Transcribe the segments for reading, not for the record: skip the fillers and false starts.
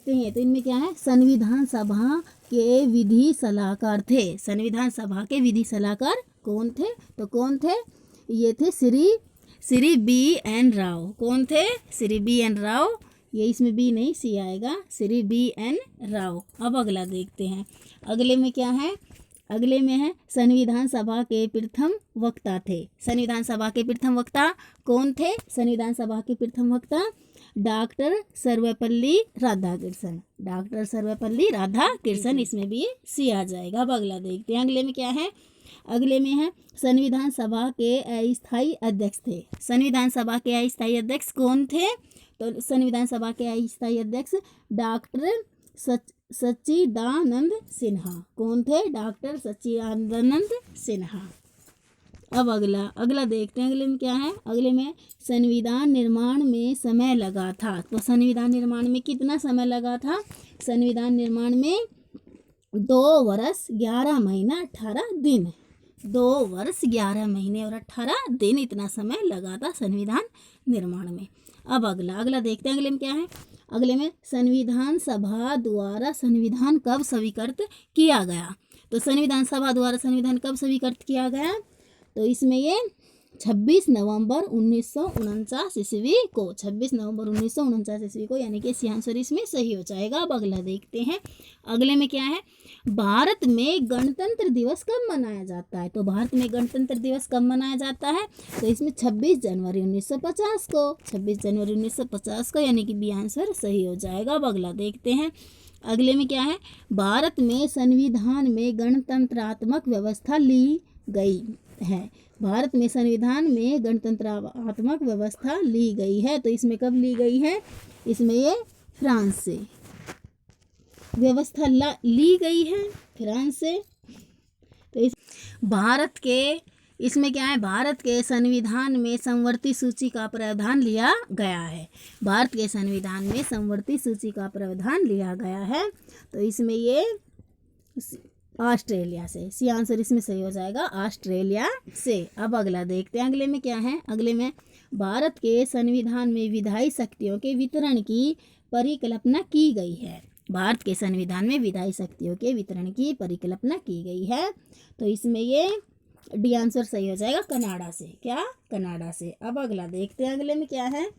देखते हैं। तो इनमें क्या है, संविधान सभा के विधि सलाहकार थे। संविधान सभा के विधि सलाहकार कौन थे? तो कौन थे? ये थे श्री B.N. राव। कौन थे? श्री B.N. राव। ये इसमें बी नहीं, सी आएगा, श्री B.N. राव। अब अगला देखते हैं। अगले में क्या है? अगले में है संविधान सभा के प्रथम वक्ता थे। संविधान सभा के प्रथम वक्ता कौन थे? संविधान सभा के प्रथम वक्ता डॉक्टर सर्वपल्ली राधाकृष्णन। डॉक्टर सर्वपल्ली राधाकृष्णन, इसमें भी सी आ जाएगा। अब अगला देखते हैं। अगले में क्या है? अगले में है संविधान सभा के अस्थायी अध्यक्ष थे। संविधान सभा के अस्थायी अध्यक्ष कौन थे? तो संविधान सभा के अस्थायी अध्यक्ष डॉक्टर सच्चिदानंद सिन्हा। कौन थे? डॉक्टर सच्चिदानंद सिन्हा। अब अगला देखते हैं। अगले में क्या है? अगले में संविधान निर्माण में समय लगा था। तो संविधान निर्माण में कितना समय लगा था? संविधान निर्माण में 2 वर्ष 11 महीना 18 दिन। 2 वर्ष 11 महीने और 18 दिन इतना समय लगा था संविधान निर्माण में। अब अगला देखते हैं। अगले में क्या है? अगले में संविधान सभा द्वारा संविधान कब स्वीकृत किया गया? तो संविधान सभा द्वारा संविधान कब स्वीकृत किया गया? तो इसमें ये 26 नवंबर 1949 ईस्वी को, 26 नवंबर 1949 ईस्वी को, यानी कि इसी आंसर इसमें सही हो जाएगा। अब अगला देखते हैं। अगले में क्या है? भारत में गणतंत्र दिवस कब मनाया जाता है? तो भारत में गणतंत्र दिवस कब मनाया जाता है? तो इसमें 26 जनवरी 1950 को, 26 जनवरी 1950 को, यानी कि बी आंसर सही हो जाएगा। अब अगला देखते हैं। अगले में क्या है? भारत में संविधान में गणतंत्रात्मक व्यवस्था ली गई है। भारत में संविधान में गणतंत्रात्मक व्यवस्था ली गई है। तो इसमें कब ली गई है? इसमें ये फ्रांस से व्यवस्था ली गई है, फ्रांस से। तो इस भारत के इसमें क्या है? भारत के संविधान में समवर्ती सूची का प्रावधान लिया गया है। भारत के संविधान में समवर्ती सूची का प्रावधान लिया गया है। तो इसमें ये ऑस्ट्रेलिया से, सी आंसर इसमें सही हो जाएगा, ऑस्ट्रेलिया से। अब अगला देखते हैं। अगले में क्या है? अगले में भारत के संविधान में विधायी शक्तियों के वितरण की परिकल्पना की गई है। भारत के संविधान में विधायी शक्तियों के वितरण की परिकल्पना की गई है। तो इसमें ये डी आंसर सही हो जाएगा, कनाडा से। क्या? कनाडा से। अब अगला देखते हैं। अगले में क्या है?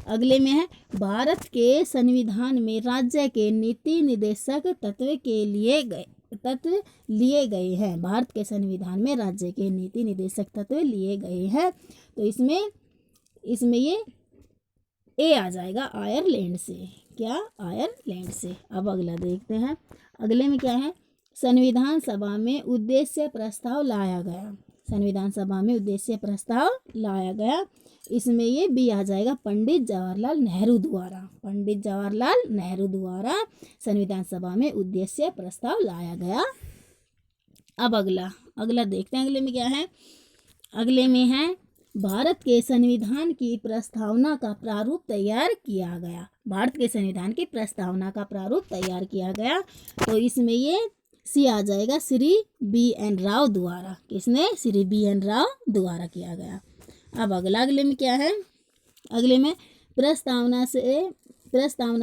अगले में है भारत के संविधान में राज्य के नीति निर्देशक तत्व लिए गए हैं। भारत के संविधान में राज्य के नीति निर्देशक तत्व लिए गए हैं। तो इसमें ये ए आ जाएगा, आयरलैंड से। क्या? आयरलैंड से। अब अगला देखते हैं। अगले में क्या है? संविधान सभा में उद्देश्य प्रस्ताव लाया गया। संविधान सभा में उद्देश्य प्रस्ताव लाया गया। इसमें ये बी आ जाएगा, पंडित जवाहरलाल नेहरू द्वारा। पंडित जवाहरलाल नेहरू द्वारा संविधान सभा में उद्देश्य प्रस्ताव लाया गया। अब अगला देखते हैं। अगले में क्या है? अगले में है भारत के संविधान की प्रस्तावना का प्रारूप तैयार किया गया। भारत के संविधान की प्रस्तावना का प्रारूप तैयार किया गया। तो इसमें ये सी आ जाएगा, श्री B.N. राव द्वारा। किसने? श्री B.N. राव द्वारा किया गया। अब अगले में क्या है? अगले में प्रस्तावना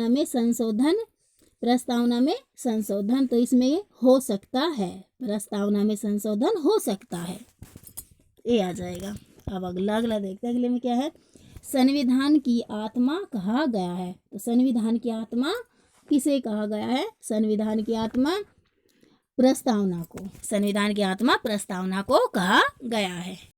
में संशोधन। तो इसमें ये हो सकता है, प्रस्तावना में संशोधन हो सकता है, ये आ जाएगा। अब अगला देखते हैं। अगले में क्या है? संविधान की आत्मा कहा गया है। तो संविधान की आत्मा किसे कहा गया है? संविधान की आत्मा प्रस्तावना को। संविधान की आत्मा प्रस्तावना को कहा गया है।